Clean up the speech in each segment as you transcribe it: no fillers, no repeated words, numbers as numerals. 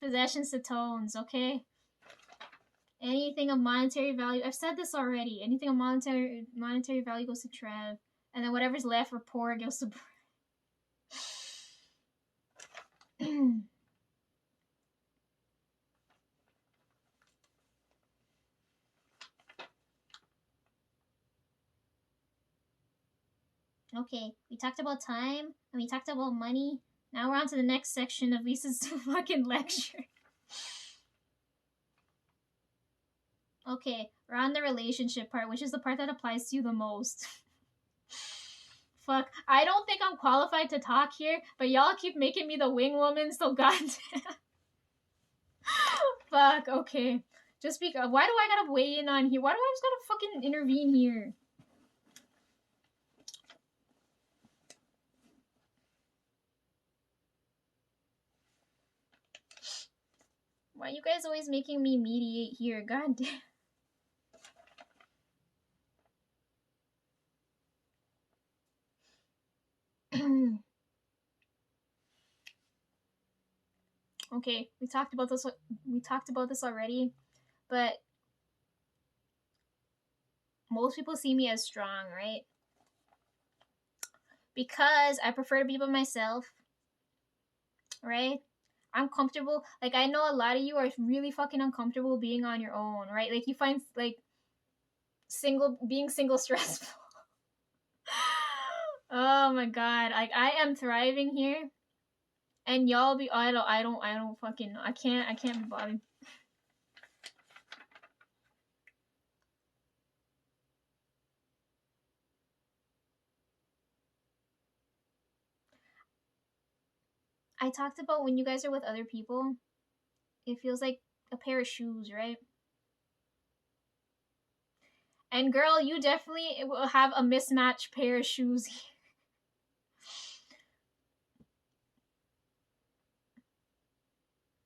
Possessions to tones, okay? Anything of monetary value. I've said this already. Anything of monetary value goes to Trev. And then whatever's left for poor goes to Okay, we talked about time and we talked about money. Now we're on to the next section of Lisa's fucking lecture. Okay, we're on the relationship part, which is the part that applies to you the most. Fuck, I don't think I'm qualified to talk here, but y'all keep making me the wing woman, so goddamn. Fuck, okay. Just because. Why do I gotta weigh in on here? Why do I just gotta fucking intervene here? Why are you guys always making me mediate here? God damn. Okay, we talked about this. We talked about this already, but most people see me as strong, right? Because I prefer to be by myself, right? I'm comfortable. Like, I know a lot of you are really fucking uncomfortable being on your own, right? Like, you find like being single stressful. Oh my god, like I am thriving here, and y'all be I don't fucking I can't be bothered. I talked about when you guys are with other people, it feels like a pair of shoes, right? And girl, you definitely will have a mismatched pair of shoes.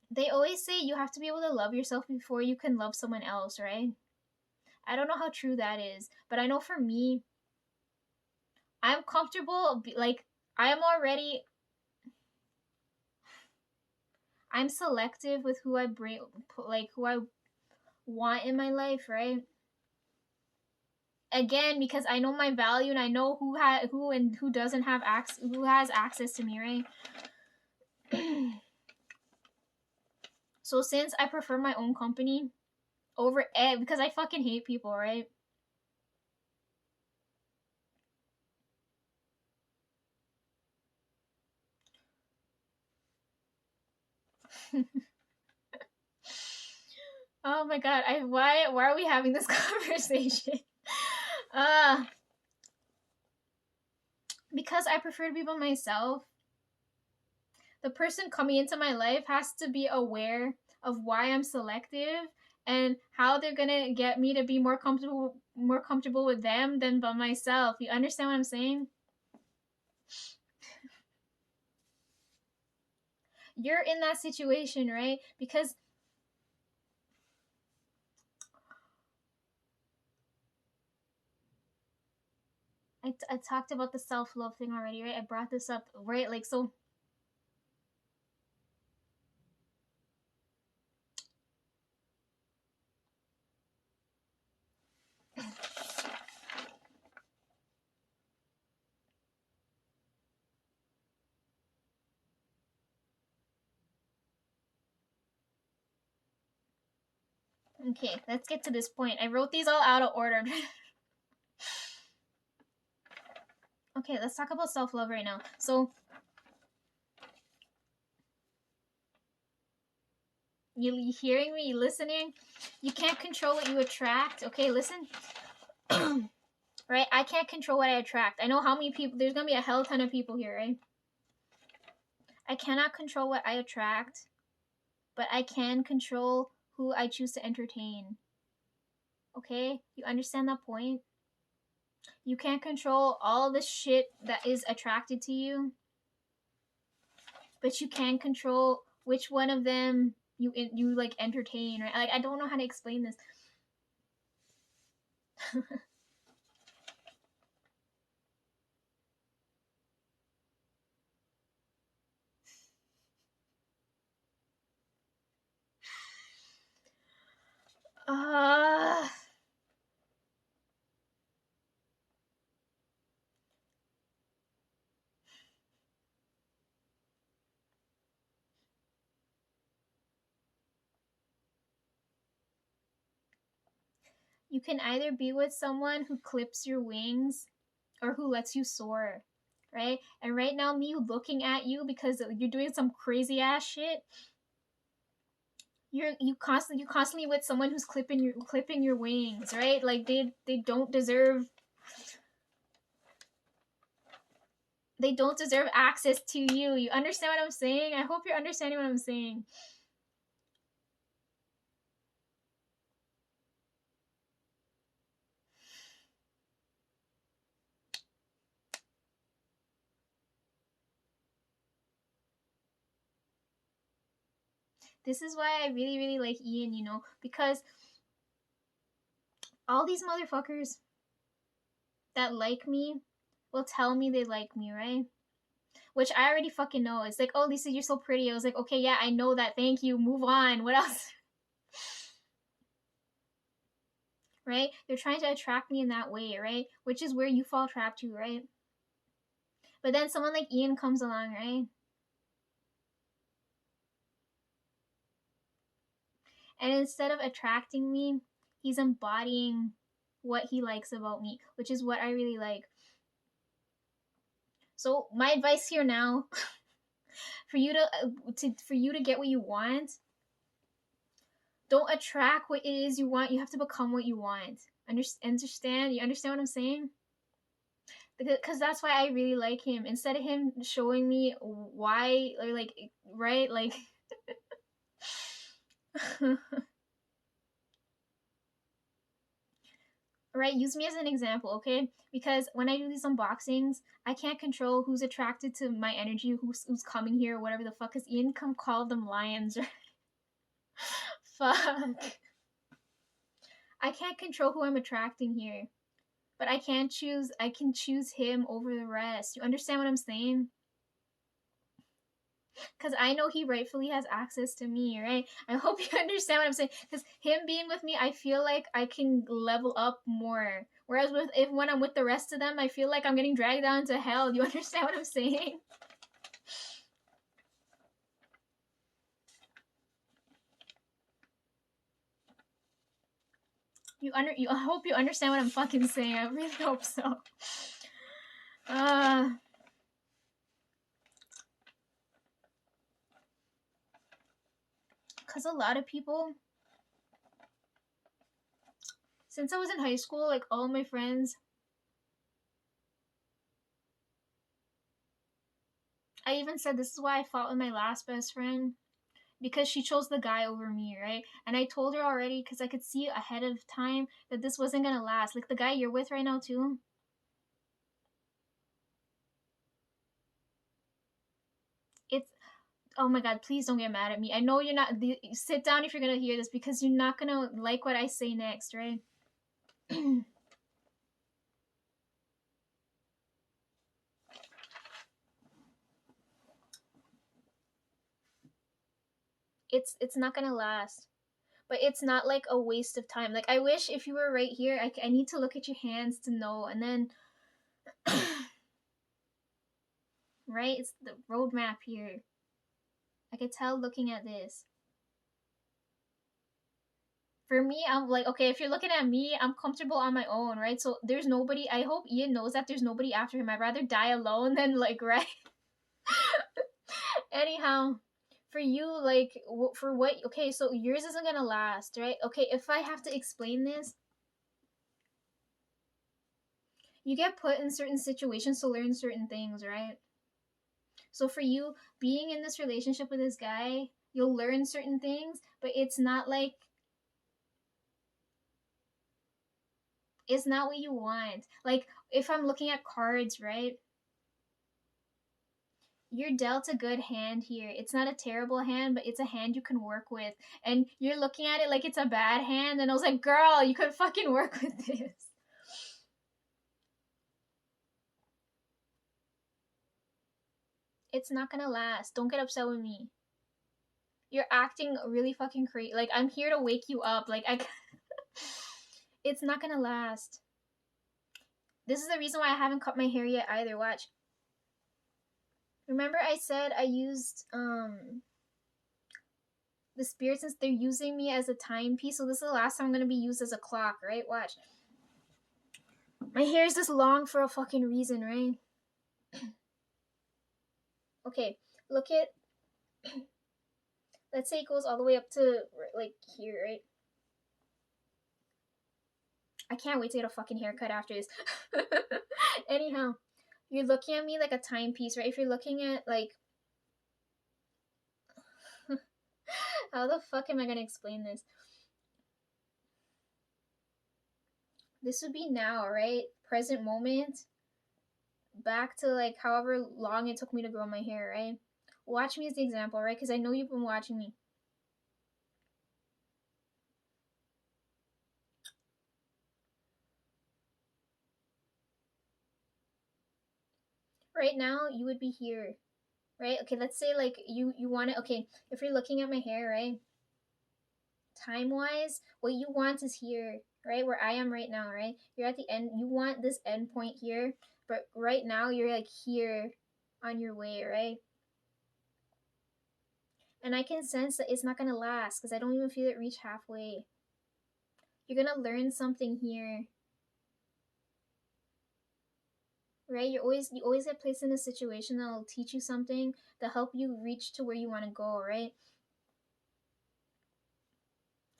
They always say you have to be able to love yourself before you can love someone else, right? I don't know how true that is, but I know for me, I'm comfortable, like, I am already. I'm selective with who I bring, like, who I want in my life, right? Again, because I know my value and I know who and who doesn't have who has access to me, right? So since I prefer my own company over because I fucking hate people, right? Oh my god, why are we having this conversation? Uh because I prefer to be by myself. The person coming into my life has to be aware of why I'm selective and how they're gonna get me to be more comfortable with them than by myself. You understand what I'm saying? You're in that situation, right? Because I talked about the self-love thing already, right? I brought this up, right? Like, so okay, let's get to this point. I wrote these all out of order. Okay, let's talk about self-love right now. So you hearing me, you listening? You can't control what you attract. Okay, listen. Right? I can't control what I attract. I know how many people, there's gonna be a hell ton of people here, right? I cannot control what I attract, but I can control who I choose to entertain. Okay? You understand that point? You can't control all the shit that is attracted to you, but you can control which one of them you like entertain, right? Like, I don't know how to explain this. You can either be with someone who clips your wings or who lets you soar, right? And right now, me looking at you because you're doing some crazy ass shit, you constantly with someone who's clipping your wings, right? Like they don't deserve access to you. You understand what I'm saying? I hope you're understanding what I'm saying. This is why I really, really like Ian, because all these motherfuckers that like me will tell me they like me, right? Which I already fucking know. It's like, oh, Lisa, you're so pretty. I was like, okay, yeah, I know that. Thank you. Move on. What else? Right? They're trying to attract me in that way, right? Which is where you fall trapped to, right? But then someone like Ian comes along, right? And instead of attracting me, he's embodying what he likes about me, which is what I really like. So my advice here now, for you to get what you want, don't attract what it is you want. You have to become what you want. Understand? You understand what I'm saying? Because that's why I really like him. Instead of him showing me why, or like, right, like. Right, use me as an example, okay? Because when I do these unboxings, I can't control who's attracted to my energy, who's coming here, whatever the fuck. Is Ian come call them lions? Fuck. I can't control who I'm attracting here, but I can choose him over the rest. You understand what I'm saying? Because I know he rightfully has access to me, right? I hope you understand what I'm saying. Because him being with me, I feel like I can level up more. Whereas when I'm with the rest of them, I feel like I'm getting dragged down to hell. You understand what I'm saying? I hope you understand what I'm fucking saying. I really hope so. Because a lot of people, since I was in high school, like all my friends, I even said this is why I fought with my last best friend, because she chose the guy over me, right? And I told her already, because I could see ahead of time that this wasn't gonna last. Like the guy you're with right now too, it's, oh my god, please don't get mad at me. I know you're not, sit down if you're gonna hear this, because you're not gonna like what I say next, right? It's not gonna last, but it's not like a waste of time. Like I wish if you were right here, I need to look at your hands to know. And then right, it's the roadmap here. I could tell looking at this. For me, I'm like, okay, if you're looking at me, I'm comfortable on my own, right? So there's nobody. I hope Ian knows that there's nobody after him. I'd rather die alone than like, right? Anyhow, for you, like, for what? Okay, so yours isn't gonna last, right? Okay, if I have to explain this, you get put in certain situations to learn certain things, right? So for you, being in this relationship with this guy, you'll learn certain things, but it's not what you want. Like if I'm looking at cards, right? You're dealt a good hand here. It's not a terrible hand, but it's a hand you can work with. And you're looking at it like it's a bad hand, and I was like, girl, you could fucking work with this. It's not gonna last. Don't get upset with me. You're acting really fucking crazy. Like I'm here to wake you up. Like I it's not gonna last. This is the reason why I haven't cut my hair yet either. Watch. Remember I said I used the the spirits, since they're using me as a timepiece, so this is the last time I'm gonna be used as a clock, right? Watch. My hair is this long for a fucking reason, right? Okay, look at, let's say it goes all the way up to like here, right? I can't wait to get a fucking haircut after this. Anyhow, you're looking at me like a timepiece, right? If you're looking at like, how the fuck am I gonna explain this? This would be now, right? Present moment. Back to like however long it took me to grow my hair, right? Watch me as the example, right? Because I know you've been watching me. Right now, you would be here, right? Okay, let's say like you want it. Okay, if you're looking at my hair, right? Time wise, what you want is here, right? Where I am right now, right? You're at the end. You want this end point here, but right now you're like here on your way, right? And I can sense that it's not gonna last because I don't even feel it reach halfway. You're gonna learn something here, right? You always get placed in a situation that'll teach you something to help you reach to where you want to go, right?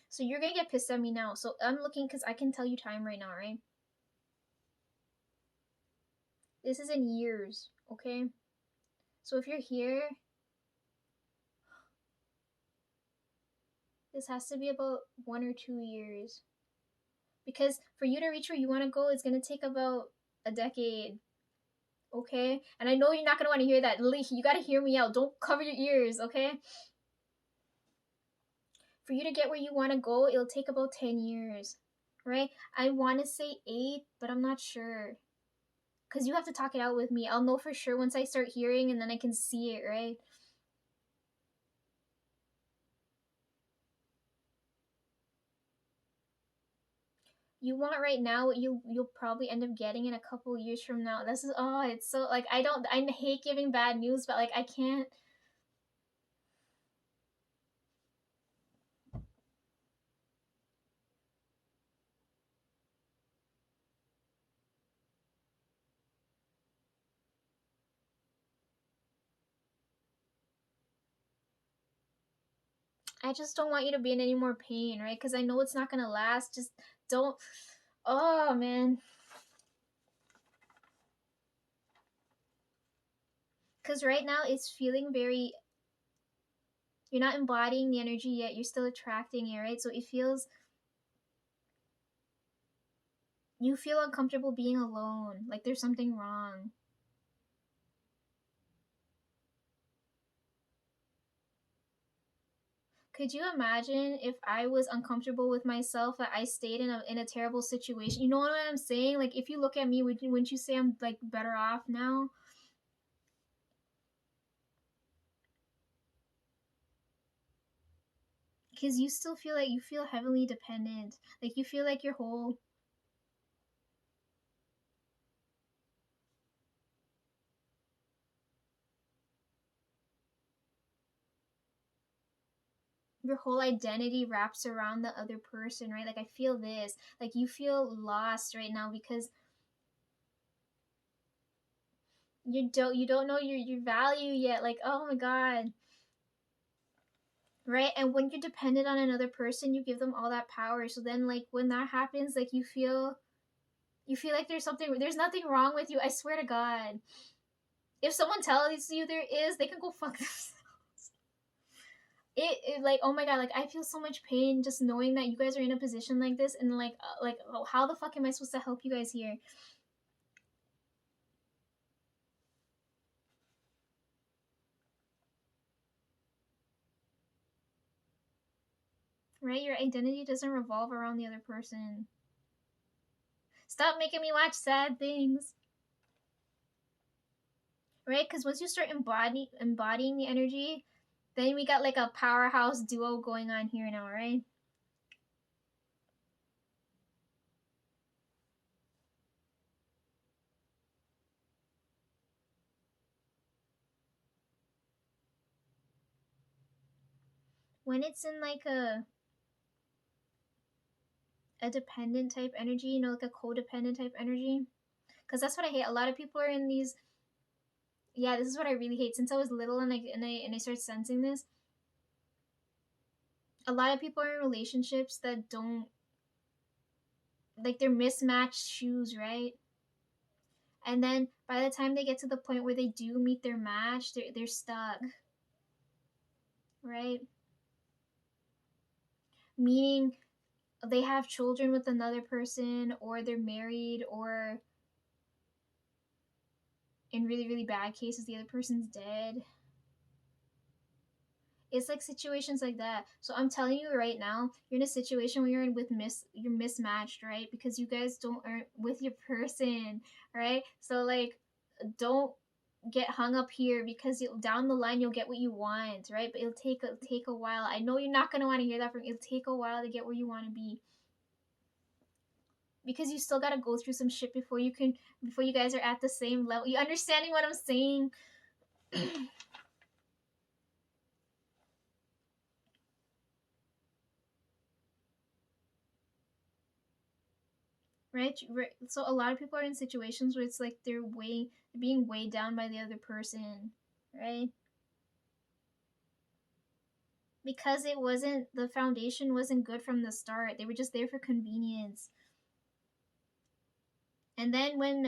So you're gonna get pissed at me now. So I'm looking because I can tell you time right now, right? This is in years, okay? So if you're here, this has to be about 1 or 2 years. Because for you to reach where you want to go, it's gonna take about a decade, okay? And I know you're not gonna want to hear that. You gotta hear me out. Don't cover your ears, okay? For you to get where you want to go, it'll take about 10 years, right? I want to say 8, but I'm not sure. Because you have to talk it out with me. I'll know for sure once I start hearing and then I can see it, right? You want right now what you'll probably end up getting in a couple years from now. This is, oh, it's so like I hate giving bad news, but like I can't. I just don't want you to be in any more pain, right? Because I know it's not gonna last. Just don't. Oh man. Because right now it's feeling very. You're not embodying the energy yet. You're still attracting it, right? So it feels. You feel uncomfortable being alone. Like there's something wrong. Could you imagine if I was uncomfortable with myself that I stayed in a terrible situation? You know what I'm saying? Like if you look at me, wouldn't you say I'm like better off now? Because you still feel like you feel heavily dependent. Like you feel like your whole identity wraps around the other person, right? Like I feel this. Like you feel lost right now because you don't know your value yet. Like oh my god. Right? And when you're dependent on another person, you give them all that power. So then like when that happens, like you feel like there's nothing wrong with you. I swear to God. If someone tells you there is, they can go fuck themselves. It like oh my god, like I feel so much pain just knowing that you guys are in a position like this, and like oh, how the fuck am I supposed to help you guys here? Right? Your identity doesn't revolve around the other person. Stop making me watch sad things. Right? Because once you start embodying the energy, then we got like a powerhouse duo going on here now, right? when it's in like a dependent type energy, you know, like a codependent type energy. Because that's what I hate. A lot of people are in these. Yeah, this is what I really hate. Since I was little and I started sensing this, a lot of people are in relationships that don't, like, they're mismatched shoes, right? And then by the time they get to the point where they do meet their match, they're stuck, right? Meaning they have children with another person, or they're married, or in really, really bad cases, the other person's dead. It's like situations like that. So I'm telling you right now, you're in a situation where you're mismatched, right? Because you guys don't earn with your person, right? So like, don't get hung up here, because down the line you'll get what you want, right? But it'll take a while. I know you're not gonna want to hear that from. It'll take a while to get where you want to be, because you still gotta go through some shit before you guys are at the same level. You understanding what I'm saying? Right? Right? So a lot of people are in situations where it's like being weighed down by the other person, right? Because the foundation wasn't good from the start. They were just there for convenience. And then when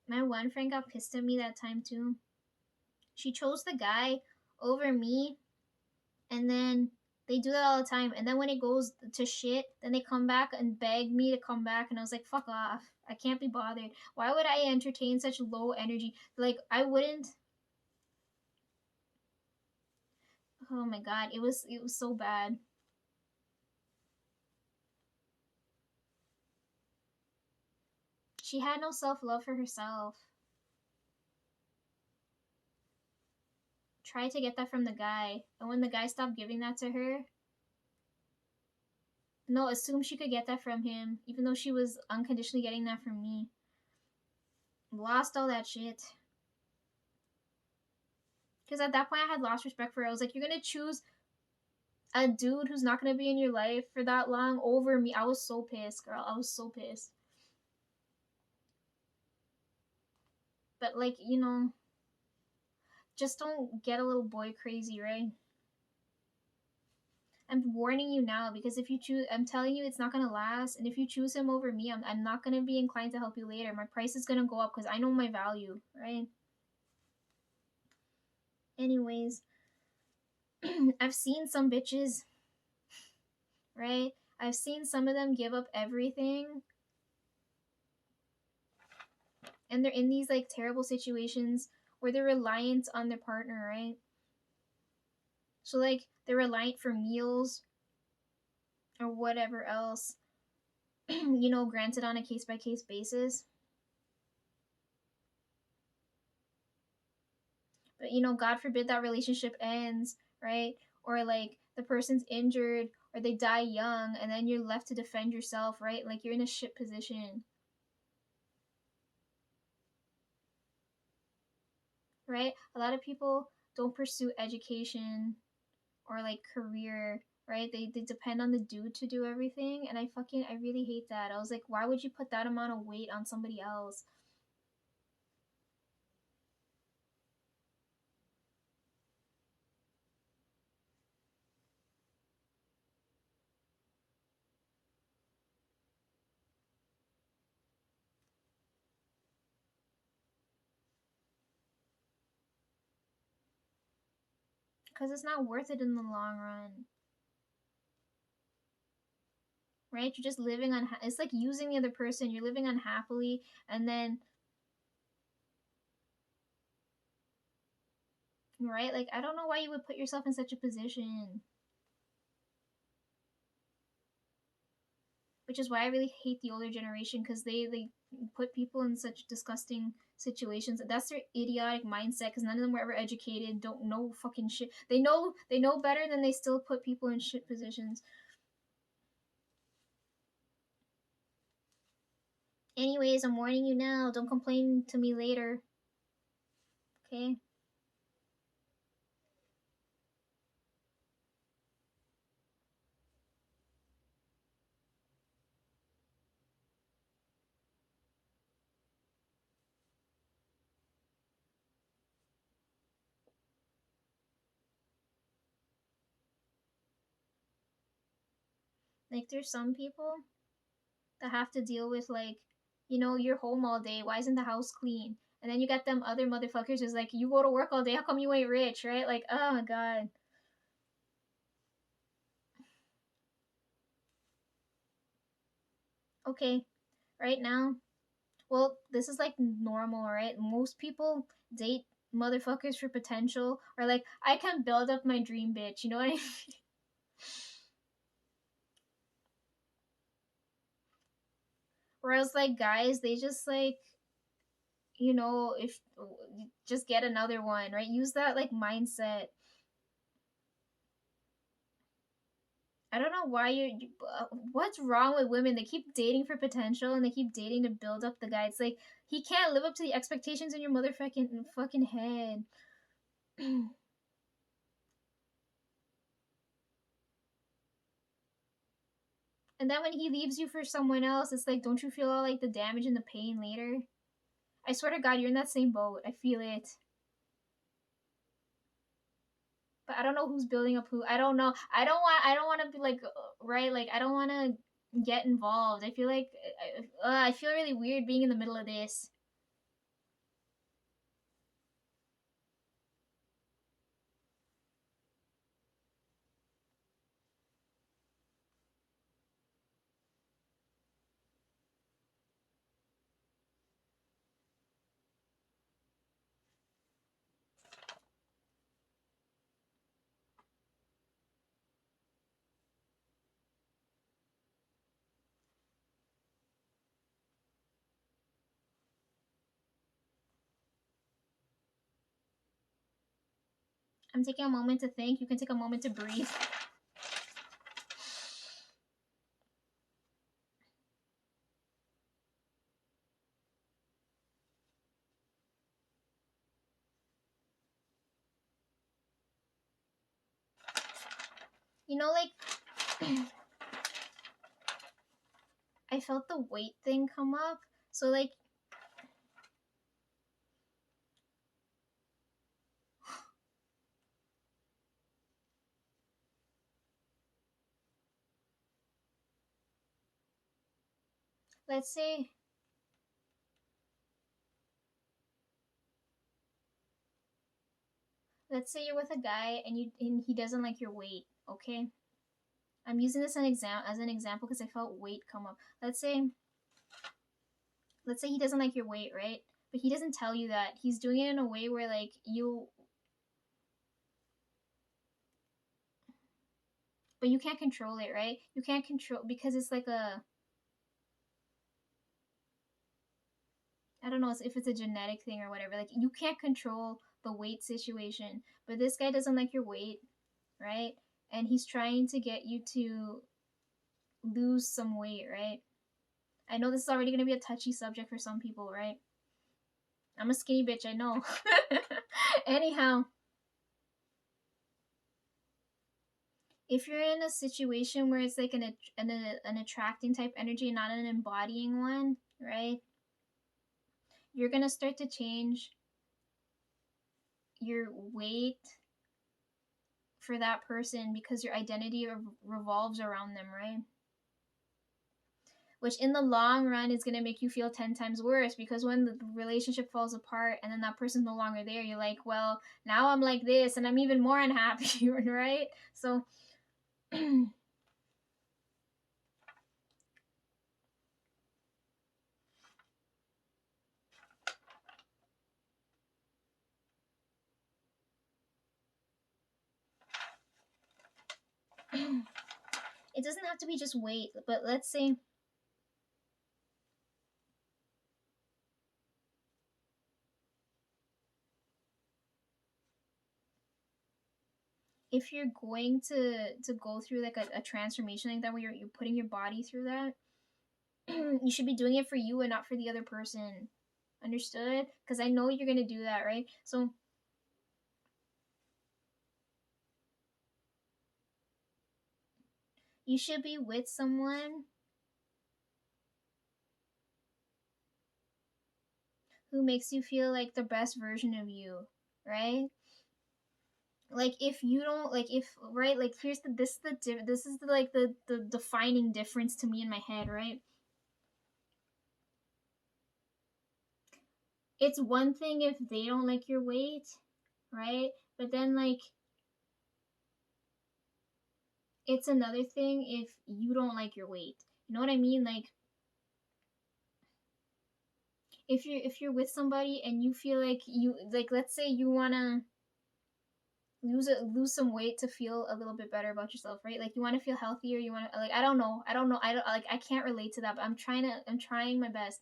my one friend got pissed at me that time too. She chose the guy over me, and then they do that all the time. And then when it goes to shit, then they come back and beg me to come back, and I was like, fuck off. I can't be bothered. Why would I entertain such low energy? Like, I wouldn't. Oh my god, it was so bad. She had no self-love for herself. Tried to get that from the guy, and when the guy stopped giving that to her, no, assumed she could get that from him, even though she was unconditionally getting that from me. Lost all that shit. Because at that point, I had lost respect for her. I was like, you're gonna choose a dude who's not gonna be in your life for that long over me. I was so pissed, girl. I was so pissed. But like, just don't get a little boy crazy, right? I'm warning you now, because if you choose, I'm telling you, it's not gonna last. And if you choose him over me, I'm not gonna be inclined to help you later. My price is gonna go up because I know my value, right? Anyways, I've seen some bitches, right? I've seen some of them give up everything, and they're in these like terrible situations where they're reliant on their partner, right? So like, they're reliant for meals or whatever else, granted on a case by case basis. But God forbid that relationship ends, right? Or like the person's injured, or they die young, and then you're left to defend yourself, right? Like, you're in a shit position, right? A lot of people don't pursue education or like career, right? They depend on the dude to do everything, and I really hate that. I was like, why would you put that amount of weight on somebody else? Because it's not worth it in the long run, right? You're just living on. It's like using the other person. You're living unhappily, and then, right? Like, I don't know why you would put yourself in such a position. Which is why I really hate the older generation, because they put people in such disgusting situations. That's their idiotic mindset because none of them were ever educated, don't know fucking shit. They know better than they still put people in shit positions. Anyways, I'm warning you now. Don't complain to me later. Okay? Like, there's some people that have to deal with, like, you're home all day. Why isn't the house clean? And then you got them other motherfuckers who's like, you go to work all day. How come you ain't rich, right? Like, oh my god. Okay, right now, well, this is like normal, right? Most people date motherfuckers for potential, or like, I can build up my dream bitch. You know what I mean? Whereas like guys, they just like, if just get another one, right? Use that like mindset. I don't know why what's wrong with women? They keep dating for potential and they keep dating to build up the guy. It's like he can't live up to the expectations in your motherfucking fucking head. And then when he leaves you for someone else, it's like, don't you feel all like the damage and the pain later? I swear to God, you're in that same boat. I feel it. But I don't know who's building up who. I don't know. I don't want to be like, right? Like, I don't want to get involved. I feel like I feel really weird being in the middle of this. I'm taking a moment to think. You can take a moment to breathe. Like, I felt the weight thing come up. So, like, let's say you're with a guy and he doesn't like your weight, okay? I'm using this as an example because I felt weight come up. Let's say he doesn't like your weight, right? But he doesn't tell you that. He's doing it in a way where like but you can't control it, right? You can't control because it's like I don't know if it's a genetic thing or whatever. Like, you can't control the weight situation. But this guy doesn't like your weight, right? And he's trying to get you to lose some weight, right? I know this is already going to be a touchy subject for some people, right? I'm a skinny bitch, I know. Anyhow, if you're in a situation where it's like an attracting type energy, not an embodying one, right? You're going to start to change your weight for that person because your identity revolves around them, right? Which in the long run is going to make you feel 10 times worse because when the relationship falls apart and then that person's no longer there, you're like, well, now I'm like this and I'm even more unhappy, right? So it doesn't have to be just weight, but let's say if you're going to go through like a transformation like that, where you're putting your body through that, you should be doing it for you and not for the other person. Understood? Because I know you're gonna do that, right? So you should be with someone who makes you feel like the best version of you, right? Like if you don't like if right like here's the this is the like the defining difference to me in my head, right? It's one thing if they don't like your weight, right? But then like it's another thing if you don't like your weight. You know what I mean? Like if you're with somebody and you feel like you like, let's say you want to lose some weight to feel a little bit better about yourself, right? Like you want to feel healthier, you want to like I don't know, I don't like I can't relate to that, but I'm trying my best.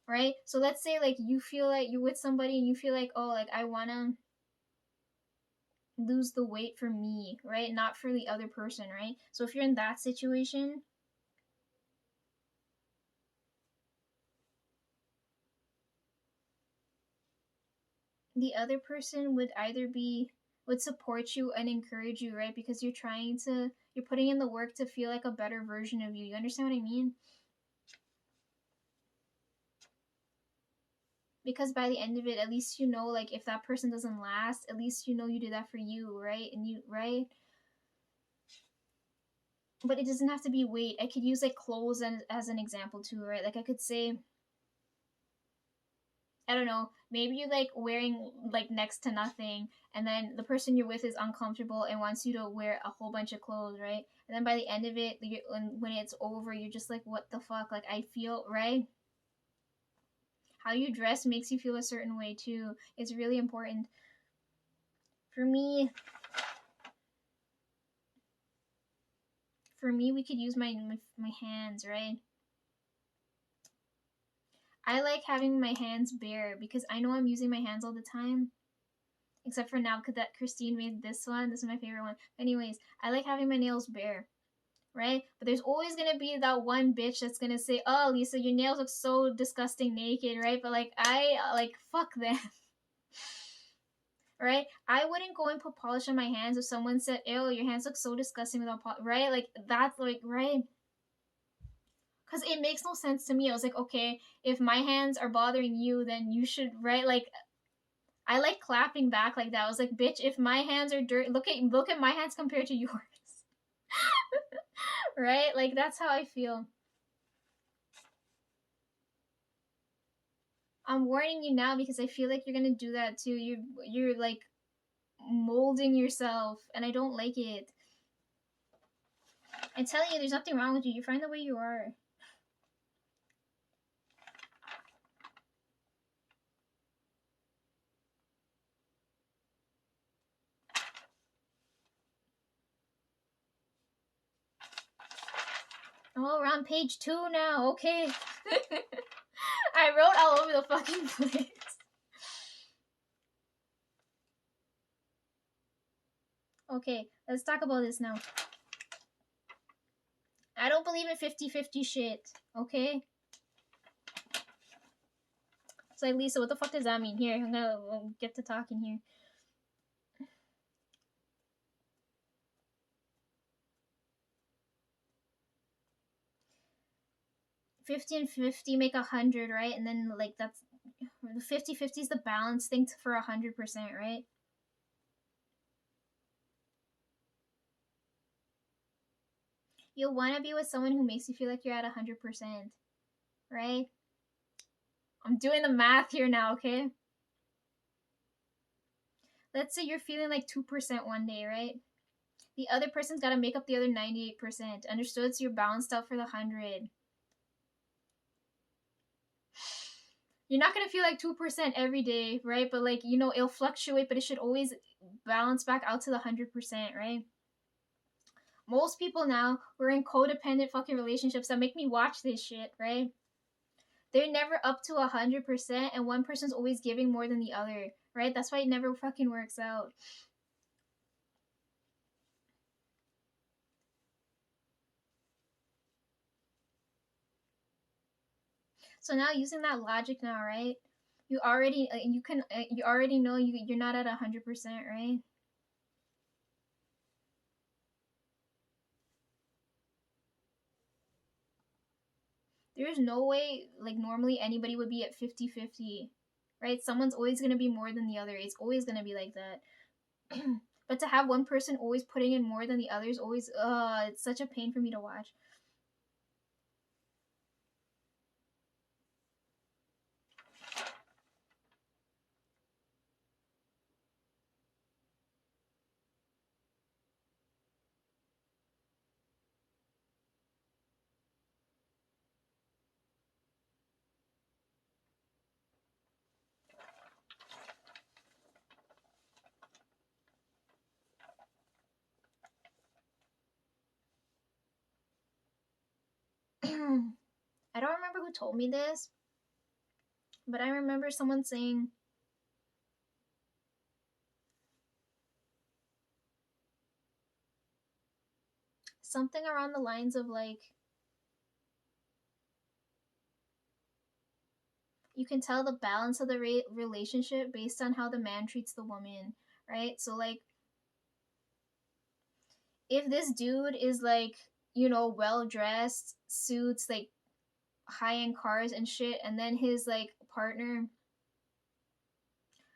Right? So let's say like you feel like you're with somebody and you feel like, oh, like I want to lose the weight for me, right? Not for the other person, right? So if you're in that situation, the other person would either be would support you and encourage you, right? Because you're putting in the work to feel like a better version of you. You understand what I mean? Because by the end of it, at least you know, like if that person doesn't last, at least you know you did that for you, right? And you right? But it doesn't have to be weight. I could use like clothes as an example too, right? Like I could say, I don't know, maybe you like wearing like next to nothing, and then the person you're with is uncomfortable and wants you to wear a whole bunch of clothes, right? And then by the end of it, when it's over, you're just like, what the fuck? Like I feel, right? How you dress makes you feel a certain way too. It's really important. For me, we could use my hands, right? I like having my hands bare because I know I'm using my hands all the time. Except for now, because that Christine made this one. This is my favorite one. Anyways, I like having my nails bare, right? But there's always gonna be that one bitch that's gonna say, "Oh, Lisa, your nails look so disgusting naked," right? But like, I like fuck them, right? I wouldn't go and put polish on my hands if someone said, "Ew, your hands look so disgusting without polish," right? Like that's like right. Because it makes no sense to me. I was like, okay, if my hands are bothering you, then you should, right? Like, I like clapping back like that. I was like, bitch, if my hands are dirty, look at my hands compared to yours. Right? Like that's how I feel. I'm warning you now because I feel like you're gonna do that too. You're like molding yourself, and I don't like it. I'm telling you, there's nothing wrong with you. You're fine the way you are. Oh, we're on page 2 now. Okay. I wrote all over the fucking place. Okay, let's talk about this now. I don't believe in 50-50 shit, okay? It's like, Lisa, what the fuck does that mean? Here, I'm gonna get to talking here. $50 and $50 make 100, right? And then like that's the 50-50 is the balance thing for 100%, right? You'll want to be with someone who makes you feel like you're at 100%, right? I'm doing the math here now, okay? Let's say you're feeling like 2% one day, right? The other person's got to make up the other 98%. Understood? So you're balanced out for the 100. You're not gonna feel like 2% every day, right? But like, you know, it'll fluctuate, but it should always balance back out to the 100%, right? Most people now who are in codependent fucking relationships that make me watch this shit, right? They're never up to 100%, and one person's always giving more than the other, right? That's why it never fucking works out. So now using that logic now, right? You already you already know you're not at 100%, right? There's no way like normally anybody would be at 50-50, right? Someone's always going to be more than the other. It's always going to be like that. But to have one person always putting in more than the others, always it's such a pain for me to watch. I don't remember who told me this, but I remember someone saying something around the lines of like, you can tell the balance of the relationship based on how the man treats the woman, right? So like, if this dude is like, you know, well dressed, suits, like high end cars and shit, and then his like partner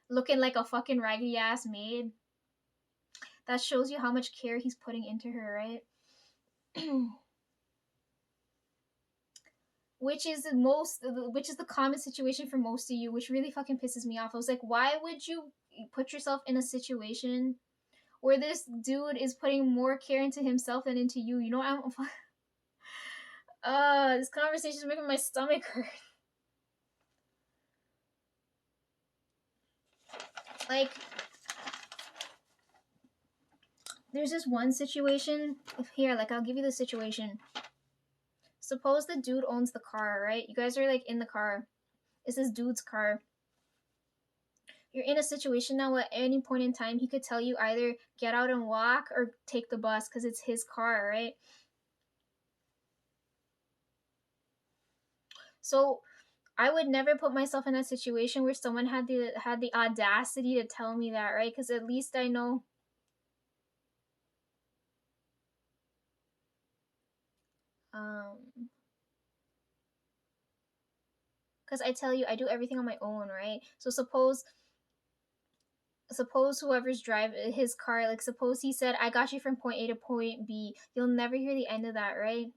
looking like a fucking raggedy ass maid, that shows you how much care he's putting into her, right? Which is the common situation for most of you, which really fucking pisses me off. I was like, why would you put yourself in a situation where this dude is putting more care into himself than into you? You know, I'm this conversation is making my stomach hurt. Like, there's this one situation. Here, like, I'll give you the situation. Suppose the dude owns the car, right? You guys are like in the car. It's this dude's car. You're in a situation now at any point in time he could tell you either get out and walk or take the bus because it's his car, right? So I would never put myself in a situation where someone had the audacity to tell me that, right? Because at least I know. Because I tell you, I do everything on my own, right? So suppose whoever's driving his car, like suppose he said, I got you from point A to point B, you'll never hear the end of that, right?